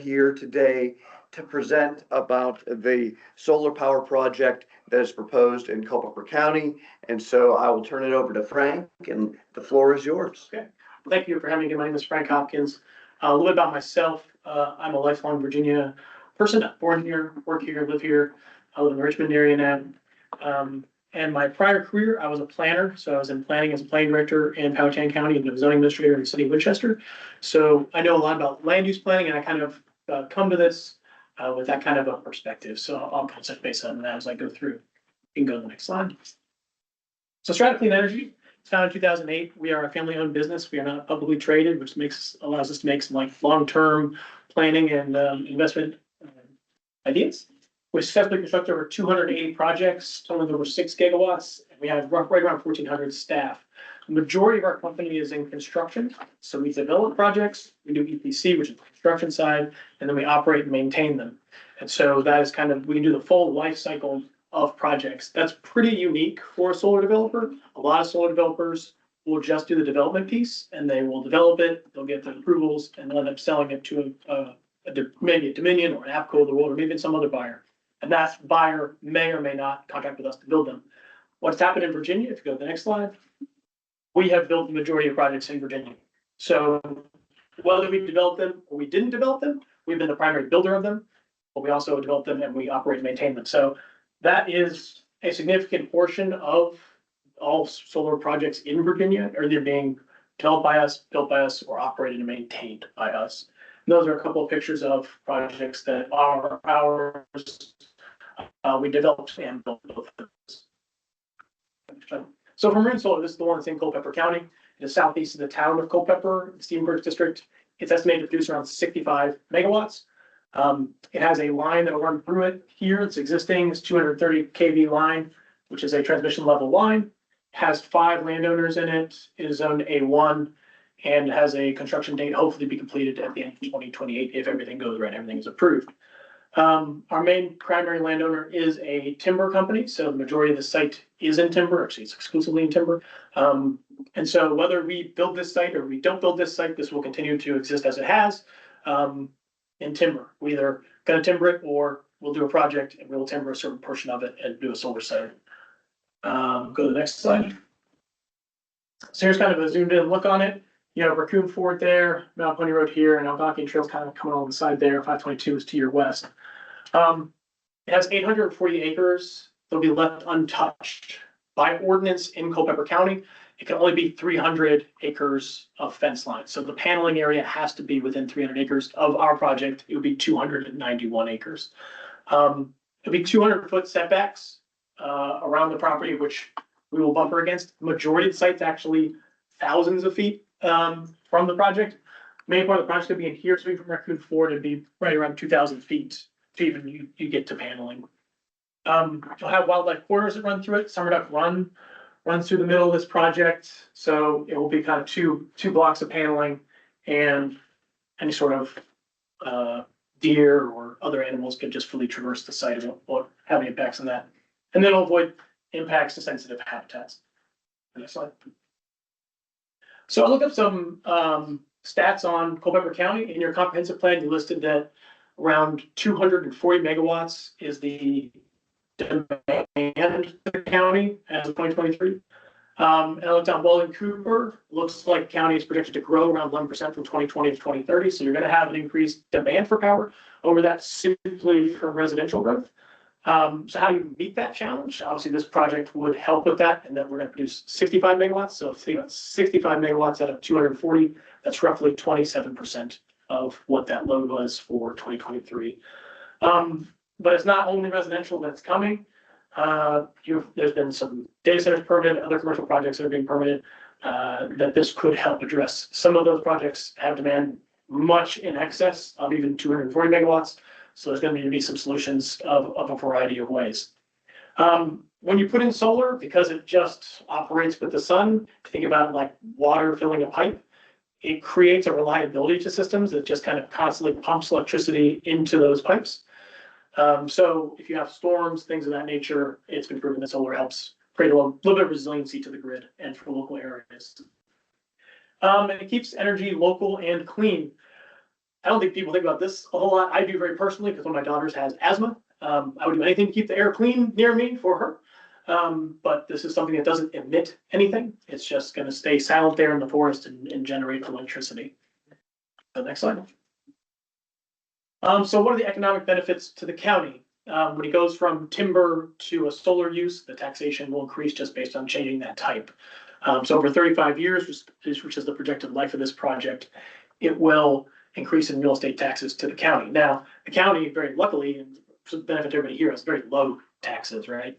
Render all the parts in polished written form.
here today to present about the solar power project that is proposed in Culpeper County. And so I will turn it over to Frank, and the floor is yours. Okay. Thank you for having me. My name is Frank Hopkins. A little bit about myself. I'm a lifelong Virginia person, born here, work here, live here. I live in the Richmond area now. And my prior career, I was a planner. So I was in planning as a planning director in Powhatan County and a zoning administrator in the city of Winchester. So I know a lot about land use planning, and I kind of come to this with that kind of a perspective. So I'll kind of touch base on that as I go through. You can go to the next slide. So Strata Clean Energy, it's founded in 2008. We are a family-owned business. We are not publicly traded, which allows us to make some long-term planning and investment ideas. We successfully constructed over 280 projects, totaling over 6 gigawatts. And we have right around 1,400 staff. The majority of our company is in construction. So we develop projects, we do EPC, which is the construction side, and then we operate and maintain them. And so that is we can do the full life cycle of projects. That's pretty unique for a solar developer. A lot of solar developers will just do the development piece, and they will develop it, they'll get the approvals, and they'll end up selling it to maybe a Dominion or an APCO of the world, or maybe some other buyer. And that buyer may or may not contract with us to build them. What's happened in Virginia, if you go to the next slide, we have built the majority of projects in Virginia. So whether we developed them or we didn't develop them, we've been the primary builder of them, but we also develop them and we operate and maintain them. So that is a significant portion of all solar projects in Virginia, or they're being developed by us, built by us, or operated and maintained by us. And those are a couple of pictures of projects that are ours. We developed and built both of those. So for marine solar, this is the one that's in Culpeper County. It is southeast of the town of Culpeper, Stephenburg district. It's estimated to produce around 65 megawatts. It has a line that will run through it here. It's existing. It's 230 kV line, which is a transmission level line. It has 5 landowners in it. It is zoned A1 and has a construction date hopefully be completed at the end of 2028 if everything goes right, everything is approved. Our main primary landowner is a timber company, so the majority of the site is in timber. Actually, it's exclusively in timber. And so whether we build this site or we don't build this site, this will continue to exist as it has in timber. We either going to timber it or we'll do a project and we'll timber a certain portion of it and do a solar site. Go to the next slide. So here's kind of a zoomed in look on it. You know, Raccoon Ford there, Mount Pony Road here, and Algonquin Trail's kind of coming along the side there. 522 is to your west. It has 840 acres. They'll be left untouched. By ordinance in Culpeper County, it can only be 300 acres of fence line. So the paneling area has to be within 300 acres. Of our project, it would be 291 acres. It'll be 200-foot setbacks around the property, which we will buffer against. The majority of the site's actually thousands of feet from the project. Main part of the project could be in here, so from Raccoon Ford, it'd be right around 2,000 feet to even you get to paneling. You'll have wildlife corridors that run through it. Summer Duck Run runs through the middle of this project, so it will be kind of two blocks of paneling, and any sort of deer or other animals could just fully traverse the site and won't have any impacts on that. And then it'll avoid impacts to sensitive habitats. Next slide. So I looked up some stats on Culpeper County. In your comprehensive plan, you listed that around 240 megawatts is the demand for the county as of 2023. And I looked on Baldwin Cooper. Looks like the county is projected to grow around 11% from 2020 to 2030. So you're going to have an increased demand for power over that simply from residential growth. So how do you meet that challenge? Obviously, this project would help with that, and then we're going to produce 65 megawatts. So think about 65 megawatts out of 240. That's roughly 27% of what that load was for 2023. But it's not only residential that's coming. There's been some data centers permitted, other commercial projects that are being permitted that this could help address. Some of those projects have demand much in excess of even 240 megawatts. So there's going to be some solutions of a variety of ways. When you put in solar, because it just operates with the sun, think about it like water filling a pipe. It creates a reliability to systems that just kind of constantly pumps electricity into those pipes. So if you have storms, things of that nature, it's been proven that solar helps create a little bit of resiliency to the grid and for local areas. And it keeps energy local and clean. I don't think people think about this a whole lot. I do very personally because one of my daughters has asthma. I would do anything to keep the air clean near me for her. But this is something that doesn't emit anything. It's just going to stay silent there in the forest and generate electricity. The next slide. So what are the economic benefits to the county? When it goes from timber to a solar use, the taxation will increase just based on changing that type. So over 35 years, which is the projected life of this project, it will increase in real estate taxes to the county. Now, the county, very luckily, and for the benefit to everybody here, has very low taxes, right?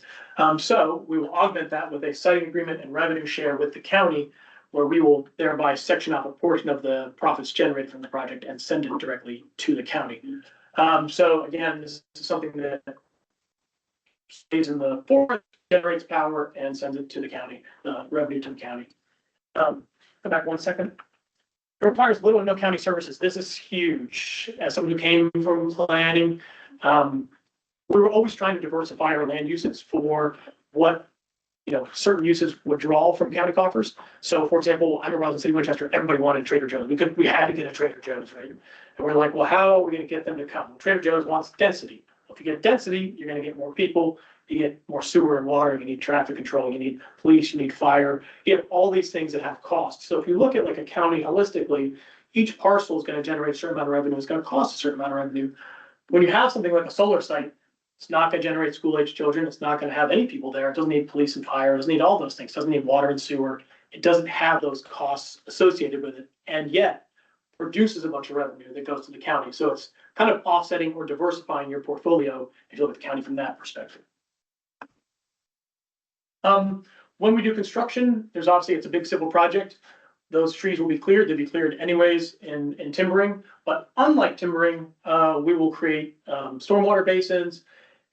So we will augment that with a siting agreement and revenue share with the county, where we will thereby section off a portion of the profits generated from the project and send it directly to the county. So again, this is something that stays in the forest, generates power, and sends it to the county, revenue to the county. Go back 1 second. It requires little or no county services. This is huge. As someone who came from planning, we were always trying to diversify our land uses for what certain uses would draw from county coffers. So, for example, I'm around the city of Winchester. Everybody wanted Trader Joe's. We had to get a Trader Joe's, right? And we're like, well, how are we going to get them to come? Trader Joe's wants density. If you get density, you're going to get more people. You get more sewer and water. You need traffic control. You need police. You need fire. You have all these things that have costs. So if you look at like a county holistically, each parcel is going to generate a certain amount of revenue. It's going to cost a certain amount of revenue. When you have something like a solar site, it's not going to generate school-age children. It's not going to have any people there. It doesn't need police and fire. It doesn't need all those things. It doesn't need water and sewer. It doesn't have those costs associated with it, and yet produces a bunch of revenue that goes to the county. So it's kind of offsetting or diversifying your portfolio if you look at the county from that perspective. When we do construction, there's obviously, it's a big civil project. Those trees will be cleared. They'll be cleared anyways in timbering. But unlike timbering, we will create stormwater basins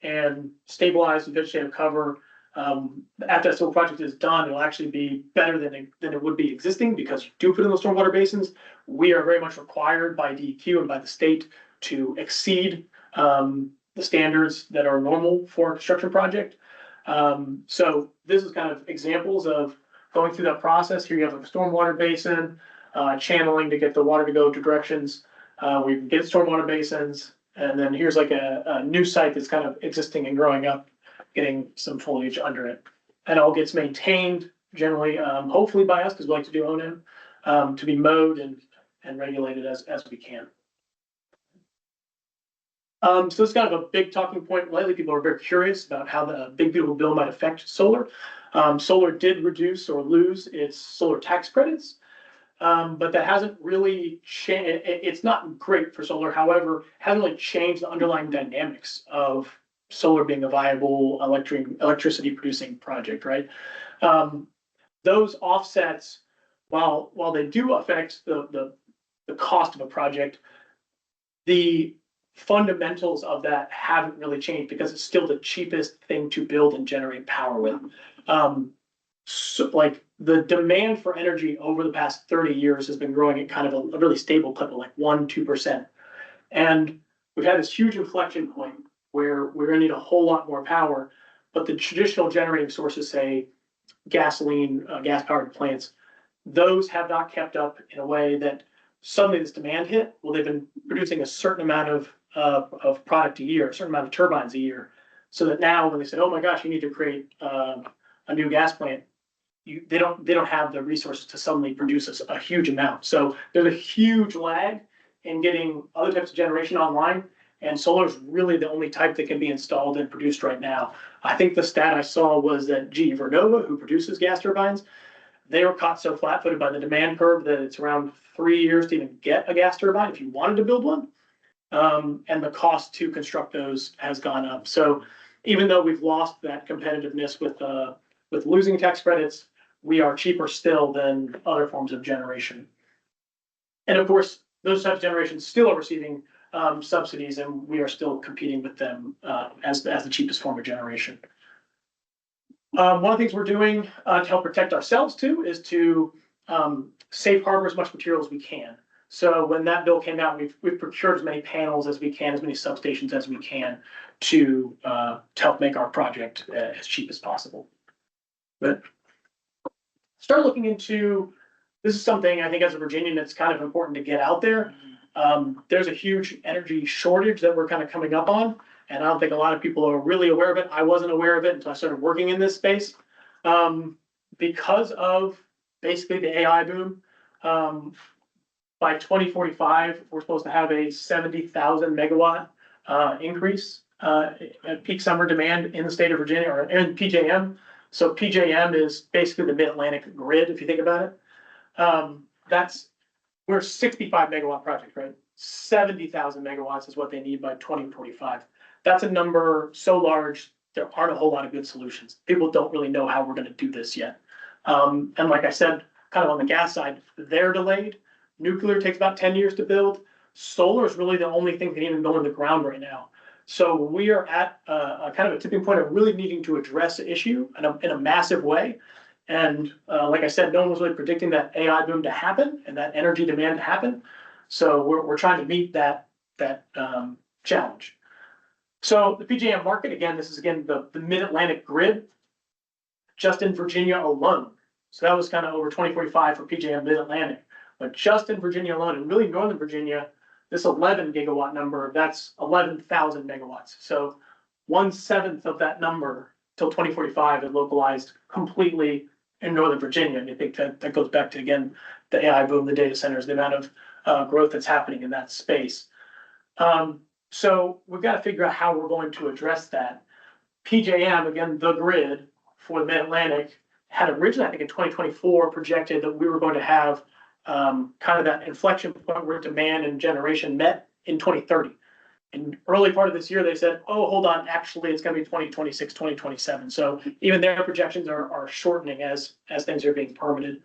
and stabilize the vegetative cover. After that civil project is done, it'll actually be better than it would be existing, because you do put in those stormwater basins. We are very much required by DEQ and by the state to exceed the standards that are normal for a construction project. So this is kind of examples of going through that process. Here you have a stormwater basin, channeling to get the water to go to directions. We get stormwater basins, and then here's like a new site that's kind of existing and growing up, getting some foliage under it. And all gets maintained generally, hopefully by us, because we like to do O&M, to be mowed and regulated as we can. So it's kind of a big talking point lately. People are very curious about how the big beautiful bill might affect solar. Solar did reduce or lose its solar tax credits, but that hasn't really changed. It's not great for solar. However, it hasn't really changed the underlying dynamics of solar being a viable electricity producing project, right? Those offsets, while they do affect the cost of a project, the fundamentals of that haven't really changed, because it's still the cheapest thing to build and generate power with. So like the demand for energy over the past 30 years has been growing at kind of a really stable clip of like 1-2%. And we've had this huge inflection point where we're going to need a whole lot more power, but the traditional generating sources, say gasoline, gas-powered plants, those have not kept up in a way that suddenly this demand hit. Well, they've been producing a certain amount of product a year, a certain amount of turbines a year, so that now when they say, oh my gosh, you need to create a new gas plant, they don't have the resources to suddenly produce a huge amount. So there's a huge lag in getting other types of generation online, and solar is really the only type that can be installed and produced right now. I think the stat I saw was that GE Vernova, who produces gas turbines, they were caught so flat-footed by the demand curve that it's around 3 years to even get a gas turbine if you wanted to build one. And the cost to construct those has gone up. So even though we've lost that competitiveness with losing tax credits, we are cheaper still than other forms of generation. And of course, those types of generations still are receiving subsidies, and we are still competing with them as the cheapest form of generation. One of the things we're doing to help protect ourselves too is to safe harbor as much material as we can. So when that bill came out, we've procured as many panels as we can, as many substations as we can to help make our project as cheap as possible. But start looking into, this is something I think as a Virginian, it's kind of important to get out there. There's a huge energy shortage that we're kind of coming up on, and I don't think a lot of people are really aware of it. I wasn't aware of it until I started working in this space. Because of basically the AI boom, by 2045, we're supposed to have a 70,000 megawatt increase at peak summer demand in the state of Virginia or in PJM. So PJM is basically the Mid-Atlantic grid, if you think about it. We're a 65 megawatt project, right? 70,000 megawatts is what they need by 2045. That's a number so large, there aren't a whole lot of good solutions. People don't really know how we're going to do this yet. And like I said, kind of on the gas side, they're delayed. Nuclear takes about 10 years to build. Solar is really the only thing that can even go in the ground right now. So we are at a kind of a tipping point of really needing to address the issue in a massive way. And like I said, no one was really predicting that AI boom to happen and that energy demand to happen. So we're trying to meet that challenge. So the PJM market, again, this is again the Mid-Atlantic grid, just in Virginia alone. So that was kind of over 2045 for PJM Mid-Atlantic. But just in Virginia alone, and really Northern Virginia, this 11 gigawatt number, that's 11,000 megawatts. So 1/7 of that number till 2045 is localized completely in Northern Virginia. And you think that goes back to, again, the AI boom, the data centers, the amount of growth that's happening in that space. So we've got to figure out how we're going to address that. PJM, again, the grid for the Mid-Atlantic, had originally, I think in 2024, projected that we were going to have kind of that inflection point where demand and generation met in 2030. In early part of this year, they said, oh, hold on, actually, it's going to be 2026, 2027. So even their projections are shortening as things are being permitted.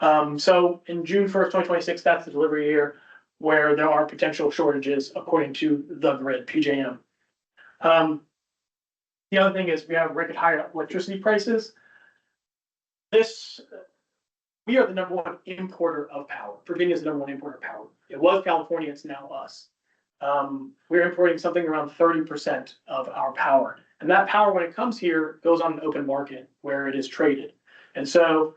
So in June 1st, 2026, that's the delivery year where there are potential shortages according to the grid, PJM. The other thing is we have record high electricity prices. We are the #1 importer of power. Virginia is the #1 importer of power. It was California, it's now us. We're importing something around 30% of our power. And that power, when it comes here, goes on an open market where it is traded. And so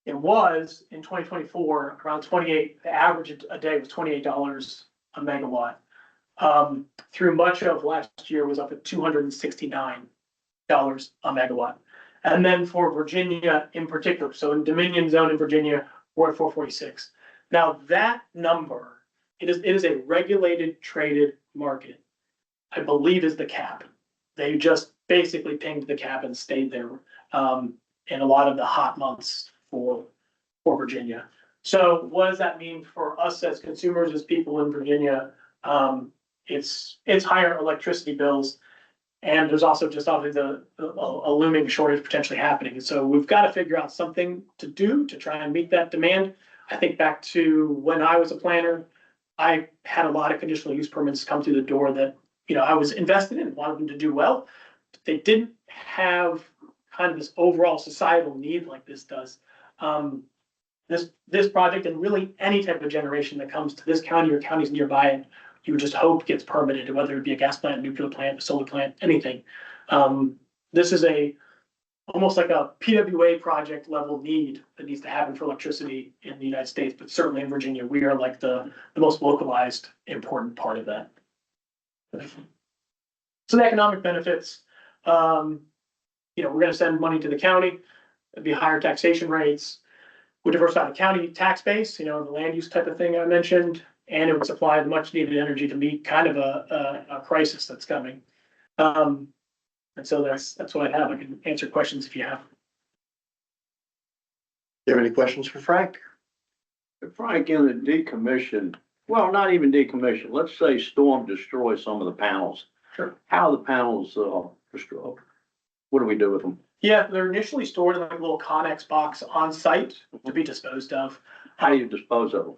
it was in 2024, around 28, the average a day was $28 a megawatt. Through much of last year was up at $269 a megawatt. And then for Virginia in particular, so in Dominion Zone in Virginia, we're at 446. Now that number, it is a regulated traded market, I believe is the cap. They just basically pinged the cap and stayed there in a lot of the hot months for Virginia. So what does that mean for us as consumers, as people in Virginia? It's higher electricity bills. And there's also just obviously a looming shortage potentially happening. And so we've got to figure out something to do to try and meet that demand. I think back to when I was a planner, I had a lot of conditional use permits come through the door that, I was invested in, wanted them to do well. They didn't have kind of this overall societal need like this does. This project, and really any type of generation that comes to this county or counties nearby it, you would just hope gets permitted, whether it be a gas plant, nuclear plant, a solar plant, anything. This is almost like a PWA project level need that needs to happen for electricity in the United States, but certainly in Virginia, we are like the most localized, important part of that. So the economic benefits, we're going to send money to the county. It'd be higher taxation rates. We diversify the county tax base, the land use type of thing I mentioned, and it would supply the much needed energy to meet kind of a crisis that's coming. And so that's what I have. I can answer questions if you have. Do you have any questions for Frank? Frank, in the decommission, well, not even decommission, let's say storm destroys some of the panels. Sure. How are the panels destroyed? What do we do with them? Yeah, they're initially stored in like a little Connex box on site to be disposed of. How do you dispose of them?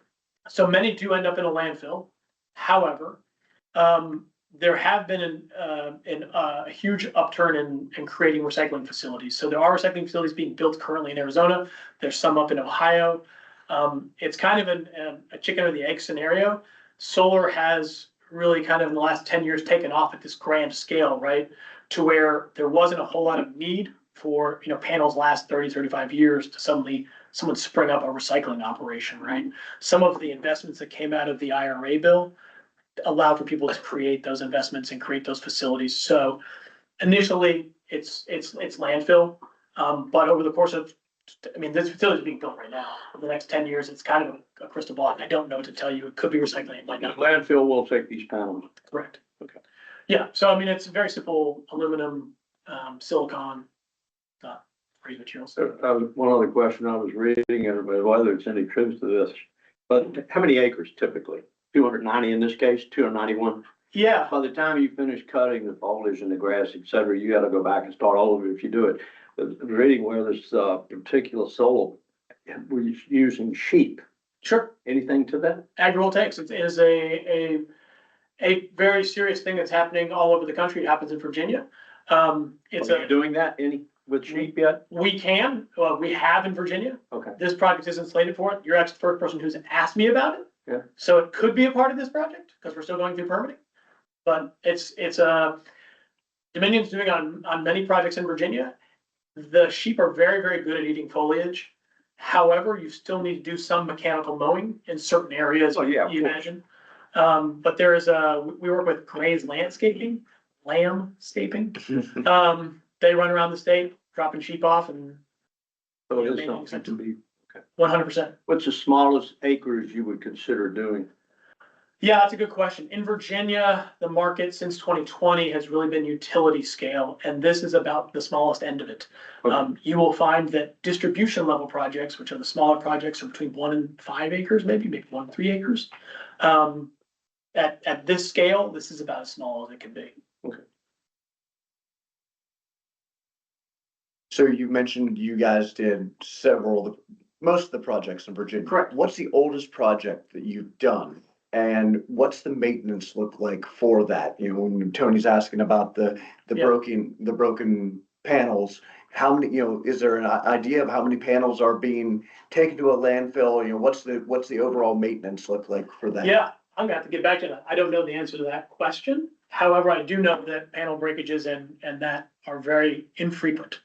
So many do end up in a landfill. However, there have been a huge upturn in creating recycling facilities. So there are recycling facilities being built currently in Arizona. There's some up in Ohio. It's kind of a chicken or the egg scenario. Solar has really kind of in the last 10 years taken off at this grand scale, right? To where there wasn't a whole lot of need for, panels last 30, 35 years to suddenly someone spring up a recycling operation, right? Some of the investments that came out of the IRA bill allow for people to create those investments and create those facilities. So initially, it's landfill, but over the course of, I mean, this facility is being built right now. For the next 10 years, it's kind of a crystal ball. I don't know what to tell you. It could be recycling, it might not. Landfill will take these panels. Correct. Okay. Yeah, so I mean, it's very simple aluminum, silicon, pretty materials. So, one other question I was reading, everybody, whether it's any truth to this, but how many acres typically? 290 in this case, 291? Yeah, By the time you finish cutting the foliage and the grass, et cetera, you gotta go back and start all over if you do it. The reading where this, particular solar, we're using sheep. sure. Anything to that? Agrivoltaics, it is a very serious thing that's happening all over the country. It happens in Virginia. It's Are you doing that with sheep yet? we have in Virginia. Okay. This project isn't slated for it. You're actually the first person who's asked me about it. Yeah. So it could be a part of this project because we're still going through permitting. But it's Dominion's doing on many projects in Virginia. The sheep are very, very good at eating foliage. However, you still need to do some mechanical mowing in certain areas, Oh, yeah, of you course. imagine. But there is we work with Gray's Landscaping. They run around the state dropping sheep off and So it is something to be, 100%. what's the smallest acres you would consider doing? Yeah, that's a good question. In Virginia, the market since 2020 has really been utility scale, and this is about the smallest end of it. Okay. You will find that distribution level projects, which are the smaller projects, are between 1 and 5 acres, maybe 1 and 3 acres. At this scale, this is about as small as it can be. So you mentioned you guys did most of the projects in Virginia. Correct. What's the oldest project that you've done? And what's the maintenance look like for that? You know, when Tony's asking about the Yeah. broken panels, how many, is there an idea of how many panels are being taken to a landfill? You know, what's the overall maintenance look like for that? Yeah, I'm gonna have to get back to that. I don't know the answer to that question. However, I do know that panel breakages and that are very infrequent.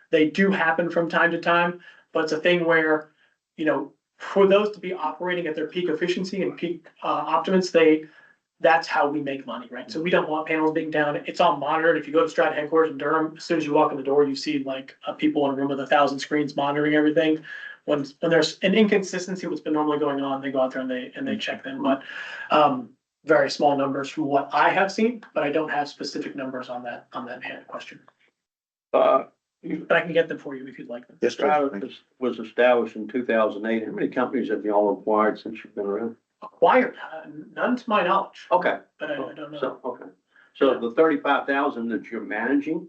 They do happen from time to time, but it's a thing where, for those to be operating at their peak efficiency and peak optimums, that's how we make money, right? So we don't want panels being down. It's all monitored. If you go to Strata headquarters in Durham, as soon as you walk in the door, you see like people in a room with 1,000 screens monitoring everything. When there's an inconsistency, what's been normally going on, they go out there and they check them. But very small numbers from what I have seen, but I don't have specific numbers on that hand question. But I can get them for you if you'd like them. Yes, Strata was established in 2008. How many companies have you all acquired since you've been around? Acquired, none to my knowledge, Okay. but I don't know. So, okay. So the 35,000 that you're managing?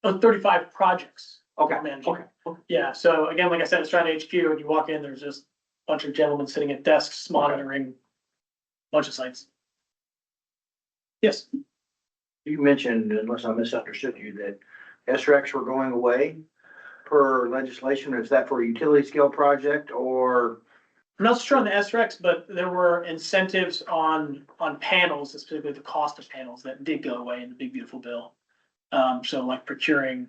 35 projects. Okay, Managing. okay. Yeah, so again, like I said, it's Strata HQ, and you walk in, there's just a bunch of gentlemen sitting at desks monitoring a bunch of sites. Yes, You mentioned, unless I misunderstood you, that SRECs were going away per legislation. Is that for a utility scale project or? I'm not sure on the SRECs, but there were incentives on panels, specifically the cost of panels that did go away in the big beautiful bill. So like procuring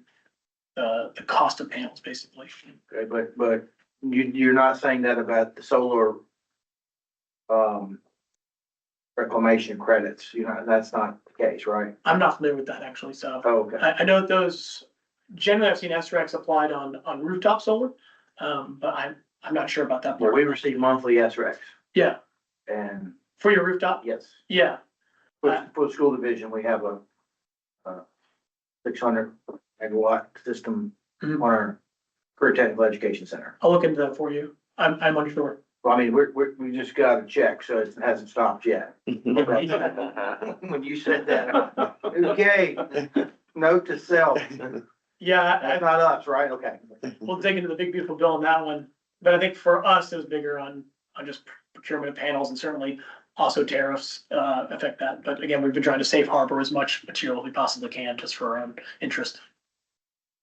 the cost of panels, basically. Okay, but you're not saying that about the solar reclamation credits. That's not the case, right? I'm not familiar with that actually, so. Oh, okay. I know that those, generally I've seen SRECs applied on rooftop solar, but I'm not sure about that Well, part. we receive monthly SRECs Yeah, and for your rooftop? yes, Yeah, for the school division, we have a 600 megawatt system Mhm. on our career technical education center. I'll look into that for you. I'm unsure. Well, I mean, we just got a check, so it hasn't stopped yet. When you said that, okay, note to self, Yeah, that's not us, right? Okay. we'll dig into the big beautiful bill on that one. But I think for us, it was bigger on just procurement of panels, and certainly also tariffs affect that. But again, we've been trying to safe harbor as much material as we possibly can just for our own interest.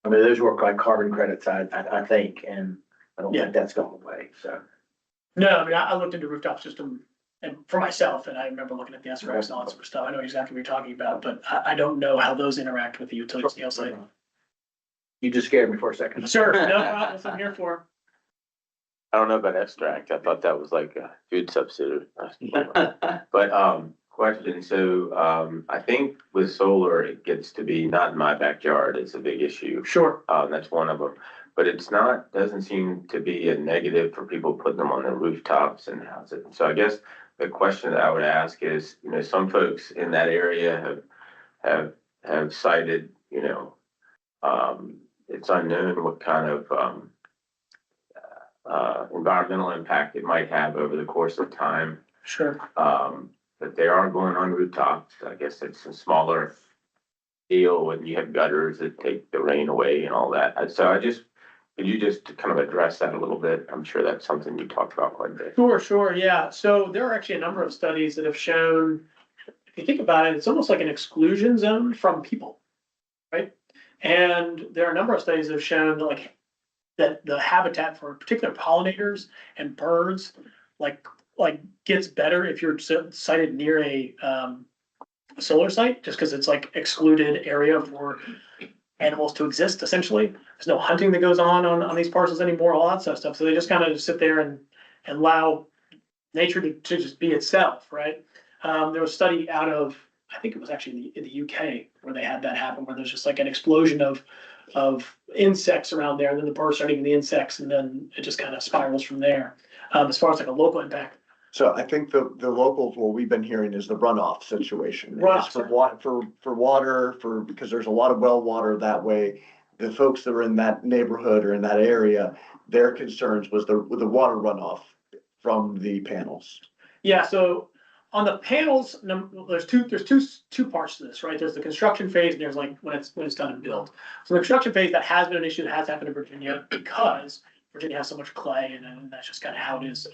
I mean, those work like carbon credits, I think, and I don't Yeah. think that's going away, so. No, I mean, I looked into rooftop system and for myself, and I remember looking at the SRECs and all that sort of stuff. I know exactly what you're talking about, but I don't know how those interact with the utility scale site. You just scared me for a second. Sure, no problem, that's what I'm here for. I don't know about extract. I thought that was like a food substitute. But, question, so, I think with solar, it gets to be not in my backyard, it's a big issue. Sure. That's one of them, but it's not, doesn't seem to be a negative for people putting them on their rooftops and houses. So I guess the question that I would ask is, some folks in that area have cited, it's unknown what kind of, environmental impact it might have over the course of time. Sure. But they are going on rooftops. I guess it's a smaller deal and you have gutters that take the rain away and all that. So could you just kind of address that a little bit? I'm sure that's something you talked about quite a bit. Sure, yeah. So there are actually a number of studies that have shown, if you think about it, it's almost like an exclusion zone from people, right? And there are a number of studies that have shown that the habitat for particular pollinators and birds, like gets better if you're sited near a solar site, just because it's like excluded area for animals to exist. Essentially, there's no hunting that goes on these parcels anymore, all that stuff. So they just kind of sit there and allow nature to just be itself, right? There was a study out of, I think it was actually in the UK where they had that happen, where there's just like an explosion of insects around there, and then the birds start eating the insects, and then it just kind of spirals from there. As far as like a local impact. So I think the local, what we've been hearing is the runoff situation. Runoff, It's for water, because there's a lot of well water that way. The folks that are in that neighborhood or in that area, their concerns was the water runoff from the panels. Yeah, so on the panels, there's two parts to this, right? There's the construction phase, and there's like when it's done and built. So the construction phase, that has been an issue that has happened in Virginia because Virginia has so much clay, and that's just kind of how it is.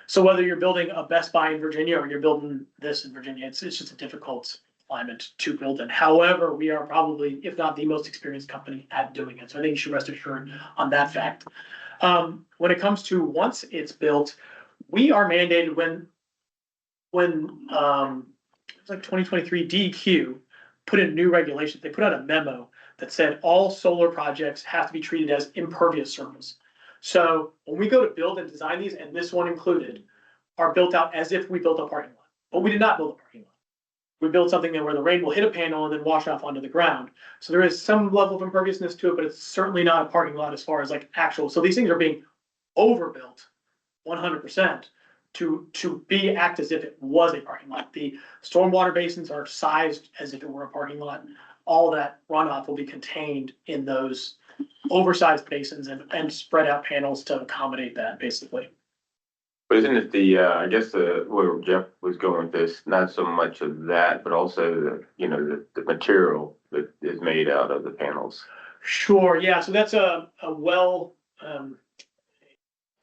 So whether you're building a Best Buy in Virginia or you're building this in Virginia, it's just a difficult climate to build in. However, we are probably, if not the most experienced company at doing it. So I think you should rest assured on that fact. When it comes to once it's built, we are mandated when it's like 2023 DEQ put in new regulations. They put out a memo that said all solar projects have to be treated as impervious surface. So when we go to build and design these, and this one included, are built out as if we built a parking lot, but we did not build a parking lot. We built something where the rain will hit a panel and then wash off onto the ground. So there is some level of imperviousness to it, but it's certainly not a parking lot as far as like actual. So these things are being overbuilt 100% to act as if it was a parking lot. The stormwater basins are sized as if it were a parking lot. All that runoff will be contained in those oversized basins and spread out panels to accommodate that, basically. But isn't it I guess where Jeff was going with this, not so much of that, but also the material that is made out of the panels? Sure, yeah, so that's a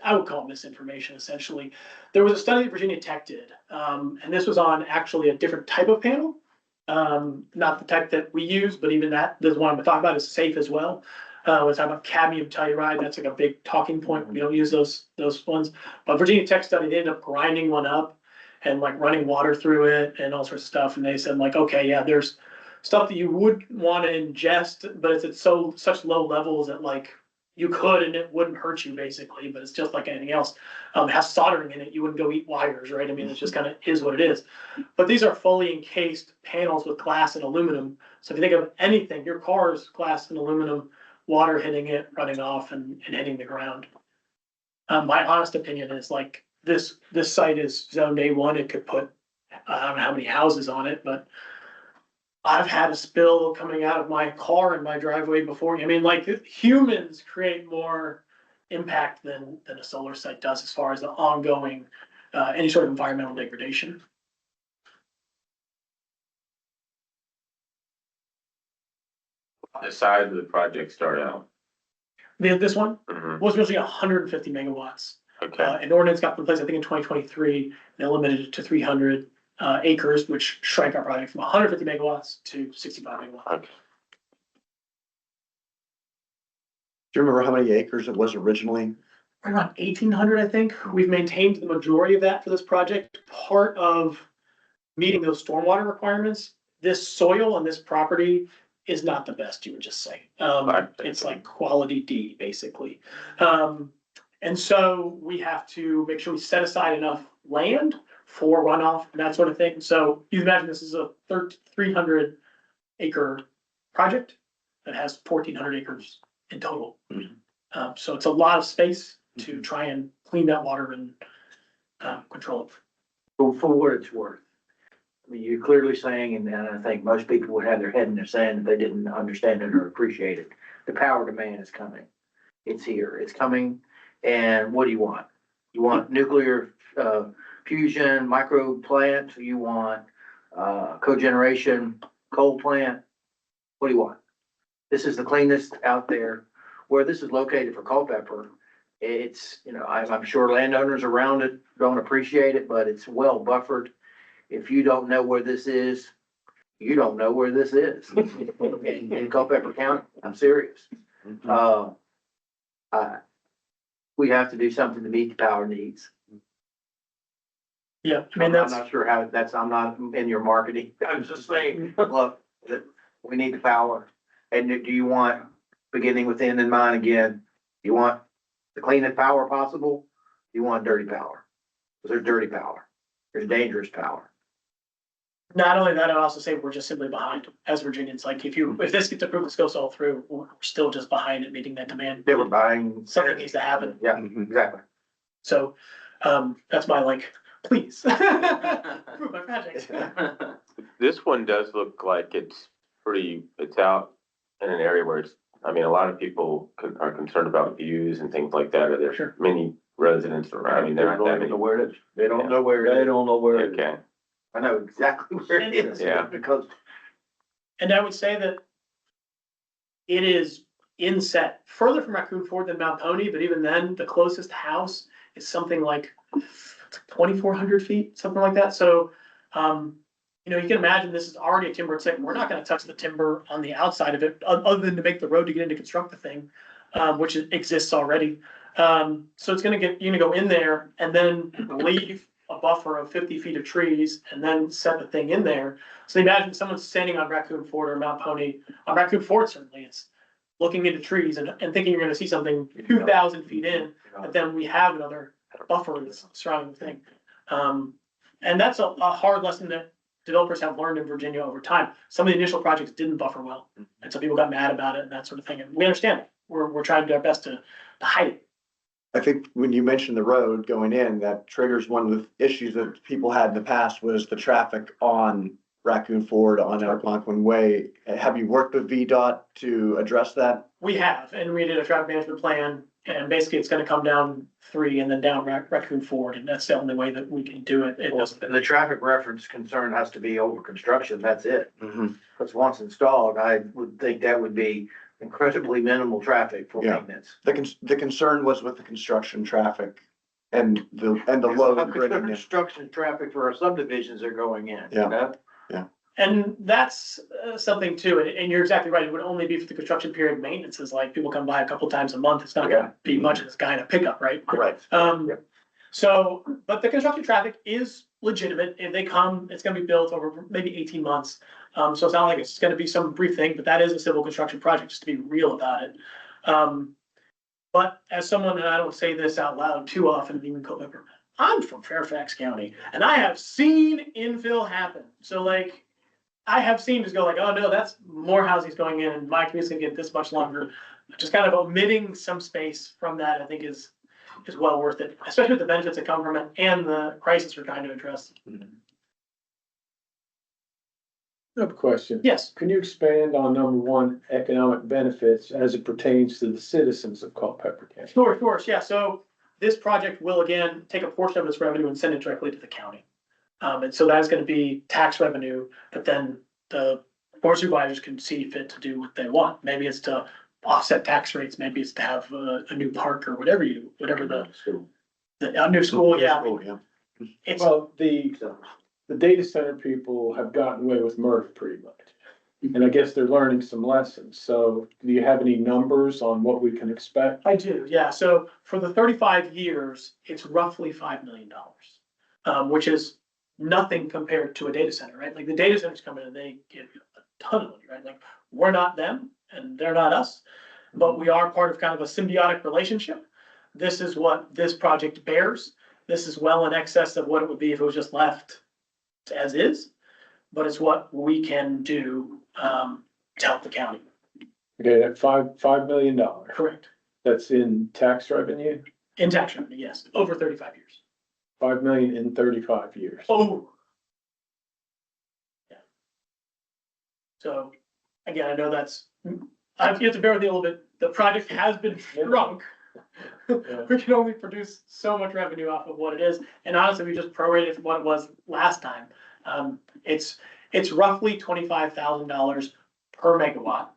I would call it misinformation, essentially. There was a study that Virginia Tech did, and this was on actually a different type of panel. Not the type that we use, but even that, the one I'm talking about is safe as well. We're talking about cadmium telluride. That's like a big talking point. We don't use those ones. But Virginia Tech study, they ended up grinding one up and like running water through it and all sorts of stuff. And they said like, okay, yeah, there's stuff that you would want to ingest, but it's at such low levels that like you could and it wouldn't hurt you basically. But it's just like anything else. It has soldering in it. You wouldn't go eat wires, right? I mean, it's just kind of is what it is. But these are fully encased panels with glass and aluminum. So if you think of anything, your car is glass and aluminum, water hitting it, running off, and hitting the ground. My honest opinion is like this site is zoned A1. It could put, I don't know how many houses on it, but I've had a spill coming out of my car in my driveway before. I mean, like humans create more impact than a solar site does as far as the ongoing, any sort of environmental degradation. The size of the project start out? This one Mhm. was originally 150 megawatts. Okay. An ordinance got put in place, I think in 2023, they limited it to 300 acres, which shrank our project from 150 megawatts to 65 megawatts. Okay. Do you remember how many acres it was originally? Around 1,800, I think. We've maintained the majority of that for this project. Part of meeting those stormwater requirements, this soil on this property is not the best, you would just say. It's like quality D, basically. And And so we have to make sure we set aside enough land for runoff and that sort of thing. So you imagine this is a 300 acre project that has 1,400 acres in total. So it's a lot of space to try and clean that water and control it. For what it's worth. I mean, you're clearly saying, and I think most people would have their head in the sand if they didn't understand it or appreciate it. The power demand is coming. It's here, it's coming. And what do you want? You want nuclear, fusion, micro plant? You want, cogeneration, coal plant? What do you want? This is the cleanest out there. Where this is located for Culpeper, it's, you know, I'm sure landowners around it don't appreciate it, but it's well buffered. If you don't know where this is, you don't know where this is. In Culpeper County, I'm serious. We have to do something to meet the power needs. Yeah, I mean, I'm that's, not sure how that's, I'm not in your marketing. I'm just saying, look, that we need the power. And do you want, beginning with end in mind again, you want the cleanest power possible? You want dirty power? Because there's dirty power. There's dangerous power. not only that, I'd also say we're just simply behind as Virginians. Like if this gets approved, this goes all through, we're still just behind at meeting that demand. They were buying. Something needs to happen. Yeah, exactly. So, that's my like, please. Approve my project. This one does look like it's out in an area where it's, I mean, a lot of people are concerned about views and things like that. Are there Sure. many residents around? I mean, there aren't that many. Where it is. They don't know where They it is. don't know where it is. Okay, I know exactly where it is. Yeah. Because And I would say that it is inset further from Raccoon Ford than Mount Pony, but even then, the closest house is something like 2,400 feet, something like that. So, you know, you can imagine this is already a timbered site. We're not gonna touch the timber on the outside of it, other than to make the road to get in to construct the thing, which exists already. So it's you're gonna go in there and then leave a buffer of 50 feet of trees and then set the thing in there. So imagine someone's standing on Raccoon Ford or Mount Pony, on Raccoon Ford certainly, it's looking into trees and thinking you're gonna see something 2,000 feet in, but then we have another buffer that's surrounding the thing. And that's a hard lesson that developers have learned in Virginia over time. Some of the initial projects didn't buffer well, and so people got mad about it and that sort of thing, and we understand it. We're trying to do our best to hide it. I think when you mentioned the road going in, that triggers one of the issues that people had in the past was the traffic on Raccoon Ford on Algonquin Way. Have you worked with VDOT to address that? We have, and we did a traffic management plan, and basically it's gonna come down 3 and then down Raccoon Ford, and that's the only way that we can do it. It doesn't. the traffic reference concern has to be over construction, that's it. Because once installed, I would think that would be incredibly minimal traffic for Yeah. maintenance. The concern was with the construction traffic and the load bringing in. Construction traffic for our subdivisions are going in. Yeah. And that's something too, and you're exactly right, it would only be for the construction period. Maintenance is like, people come by a couple times a month, it's not gonna be much of this guy in a pickup, right? Correct. So, but the construction traffic is legitimate, if they come, it's gonna be built over maybe 18 months. So it's not like it's gonna be some brief thing, but that is a civil construction project, just to be real about it. But as someone, and I don't say this out loud too often, even Culpeper, I'm from Fairfax County, and I have seen infill happen, so like, I have seen just go like, oh no, that's more housing's going in, and my community's gonna get this much longer. Just kind of omitting some space from that, I think is well worth it, especially with the benefits that come from it and the crisis we're trying to address. I have a question. Yes, Can you expand on number one, economic benefits as it pertains to the citizens of Culpeper County? sure, yeah, so this project will again take a portion of its revenue and send it directly to the county. And so that's gonna be tax revenue, but then the board of supervisors can see fit to do what they want. Maybe it's to offset tax rates, maybe it's to have a new park or whatever the a new school, yeah. It's, Well, the data center people have gotten away with murder pretty much. And I guess they're learning some lessons. So do you have any numbers on what we can expect? I do, yeah, so for the 35 years, it's roughly $5 million. Which is nothing compared to a data center, right? Like the data centers come in and they give you a ton of money, right? Like we're not them and they're not us, but we are part of kind of a symbiotic relationship this is what this project bears. This is well in excess of what it would be if it was just left as is, but it's what we can do, to help the county. Okay, that $5 million, Correct. that's in tax revenue, In tax revenue, yes, over 35 years. 5 million in 35 years. Oh. Yeah. So, again, I know that's, I have to bear with you a little bit. The project has been shrunk. Yeah. We can only produce so much revenue off of what it is. And honestly, we just prorated from what it was last time. It's roughly $25,000 per megawatt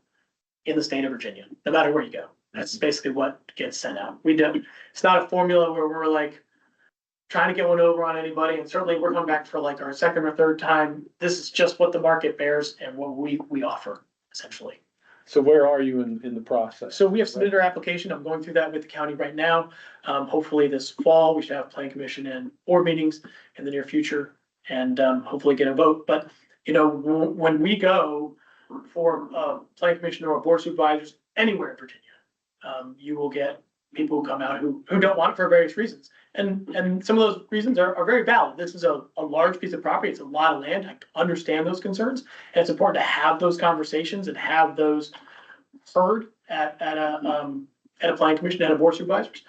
in the state of Virginia, no matter where you go. That's basically what gets sent out. It's not a formula where we're like trying to get one over on anybody. And certainly we're coming back for like our second or third time. This is just what the market bears and what we offer essentially. So where are you in the process? So we have submitted our application. I'm going through that with the county right now. Hopefully this fall, we should have planning commission and board meetings in the near future and hopefully get a vote. But, you know, when we go for planning commission or board supervisors anywhere in Virginia, you will get people who come out who don't want it for various reasons. And some of those reasons are very valid. This is a large piece of property. It's a lot of land. I understand those concerns. And it's important to have those conversations and have those heard at a planning commission and a board of supervisors.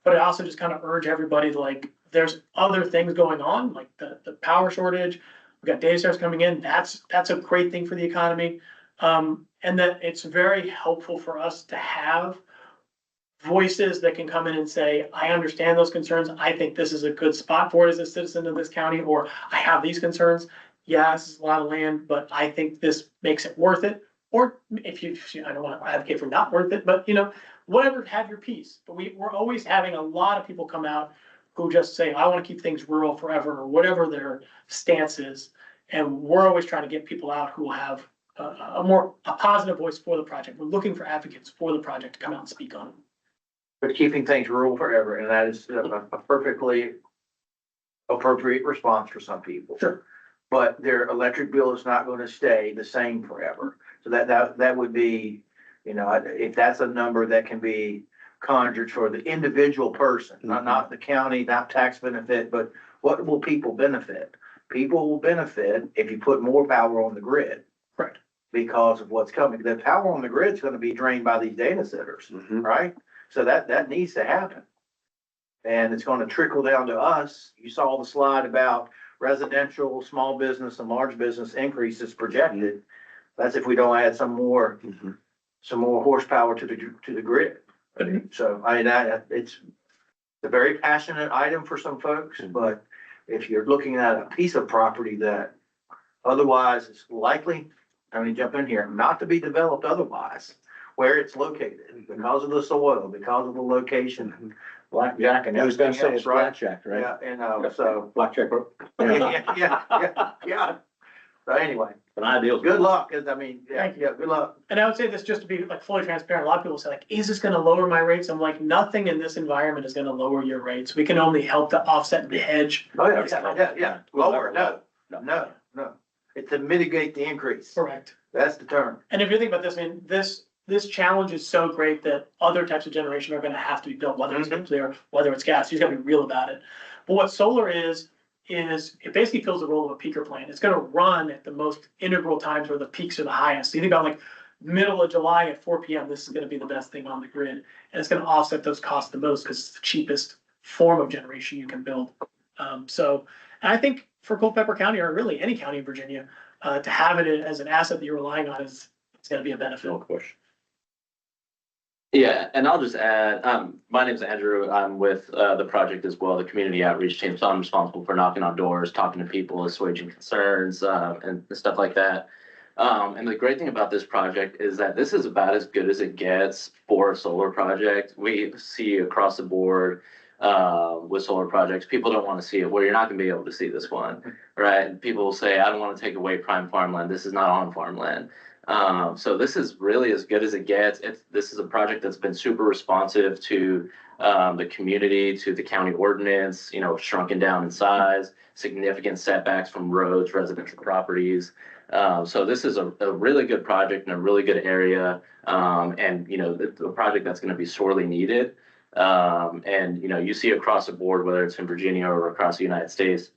But I also just kind of urge everybody, like, there's other things going on, like the power shortage. We've got data centers coming in. That's a great thing for the economy. And that it's very helpful for us to have voices that can come in and say, I understand those concerns. I think this is a good spot for it as a citizen of this county, or I have these concerns. Yeah, this is a lot of land, but I think this makes it worth it. Or if you, I don't want to advocate for not worth it, but you know, whatever, have your piece. But we're always having a lot of people come out who just say, I want to keep things rural forever, or whatever their stance is. And we're always trying to get people out who will have a positive voice for the project. We're looking for advocates for the project to come out and speak on it. But keeping things rural forever, and that is a perfectly appropriate response for some people. Sure. But their electric bill is not gonna stay the same forever. So that would be, you know, if that's a number that can be conjured for the individual person, not the county, not tax benefit, but what will people benefit? People will benefit if you put more power on the grid. Correct. Because of what's coming. The power on the grid is gonna be drained by these data centers, right? So that needs to happen. And it's gonna trickle down to us. You saw the slide about residential, small business and large business increases projected. That's if we don't add some more horsepower to the grid. So it's a very passionate item for some folks, but if you're looking at a piece of property that otherwise is likely, let me jump in here, not to be developed otherwise, where it's located, because of the soil, because of the location, blackjack and I was gonna everything say else, it's right? blackjack, right? Yeah, and so, Blackjack, yeah. So anyway, an ideal. good luck, 'cause I mean, Thank you. good luck. And I would say this just to be like fully transparent. A lot of people say like, is this gonna lower my rates? I'm like, nothing in this environment is gonna lower your rates. We can only help to offset and hedge. Oh, yeah, lower, no. It's to mitigate the increase. Correct. That's the term. And if you think about this, I mean, this challenge is so great that other types of generation are gonna have to be built, whether it's nuclear, whether it's gas. You just gotta be real about it. But what solar is it basically fills the role of a peaker plant. It's gonna run at the most integral times where the peaks are the highest. So you think about like middle of July at 4 PM, this is gonna be the best thing on the grid. And it's gonna offset those costs the most because it's the cheapest form of generation you can build. And I think for Culpeper County, or really any county in Virginia, to have it as an asset that you're relying on it's gonna be a benefit. No question. Yeah, and I'll just add, my name's Andrew. I'm with the project as well, the community outreach team. So I'm responsible for knocking on doors, talking to people, assuaging concerns, and stuff like that. And the great thing about this project is that this is about as good as it gets for a solar project. We see across the board with solar projects, people don't want to see it. Well, you're not going to be able to see this one, right? People will say, I don't want to take away prime farmland. This is not on farmland. So this is really as good as it gets. This is a project that's been super responsive to the community, to the county ordinance, you know, shrunken down in size, significant setbacks from roads, residential properties. So this is a really good project in a really good area. And, you know, the project that's going to be sorely needed. And, you see across the board, whether it's in Virginia or across the United States,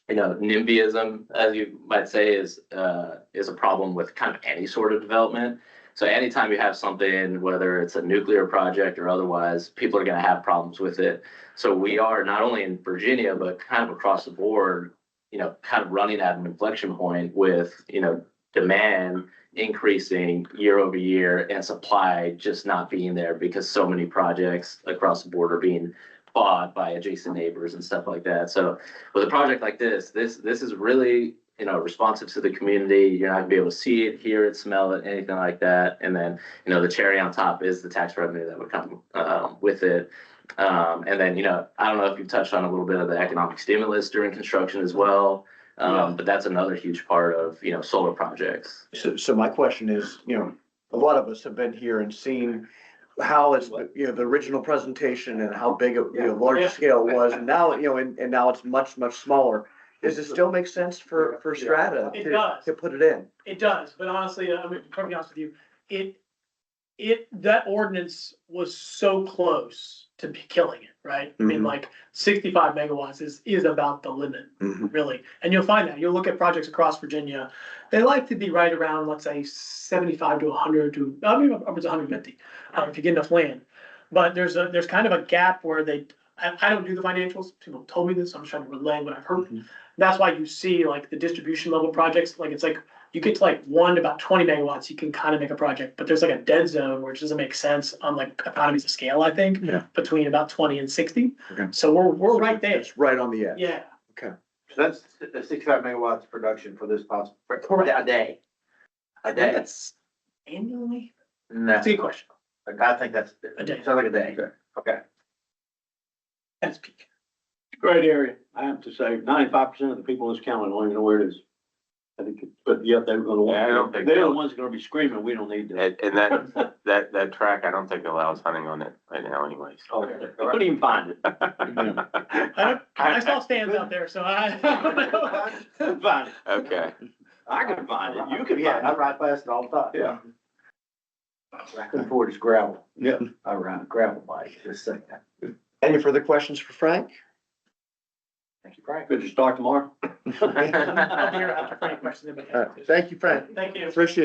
NIMBYism, as you might say, is a problem with kind of any sort of development. So anytime you have something, whether it's a nuclear project or otherwise, people are going to have problems with it. So we are not only in Virginia, but kind of across the board, kind of running at an inflection point with, demand increasing year over year and supply just not being there because so many projects across the board are being bought by adjacent neighbors and stuff like that. So with a project like this is really, responsive to the community. You're not gonna be able to see it, hear it, smell it, anything like that. And then, the cherry on top is the tax revenue that would come with it. And then, I don't know if you've touched on a little bit of the economic stimulus during construction as well. But that's another huge part of, solar projects. So my question is, a lot of us have been here and seen how it's, the original presentation and how big, large Yeah. scale it was, and now, and now it's much, much smaller. Does it still make sense for Strata It does. to put it in? It does, but honestly, I'm gonna be perfectly honest with you, that ordinance was so close to be killing it, right? I mean, Mhm. like 65 megawatts is about the limit, Mhm. really. And you'll find that, you'll look at projects across Virginia, they like to be right around, let's say, 75 to 100 to, I mean, upwards of 150, if you get enough land. But there's kind of a gap where I don't do the financials, people told me this, I'm just trying to relay what I've heard. Mhm. That's why you see like the distribution level projects, like it's like, you get to like 1 to about 20 megawatts, you can kind of make a project, but there's like a dead zone where it doesn't make sense on like economies of scale, I think. Yeah. Between about 20 and 60. Okay. So we're right there. It's right on the edge. Yeah, So that's the 65 megawatts production for this possible, Correct. a day. I A think day. that's annually. No, That's a good question. I think that's, A day. sounds like a day. Okay. That's peak. Great area. I have to say, 95% of the people in this county don't even know where it is. I think, but yet they're gonna Yeah, I don't think they're the they'll- ones that are gonna be screaming, we don't need this. And that track, I don't think allows hunting on it right now anyways. Oh, they couldn't even find it. I saw stands out there, so I. Couldn't find it. Okay, I could find it. You could Yeah, I find it. ride past it all the time. Yeah. Raccoon Ford is gravel. Yeah. I ride a gravel bike, just saying that. Any further questions for Frank? Thank you, Frank. Good to start tomorrow. I'll be here after for any questions. anybody has. Thank you, Frank. Thank you. Appreciate it.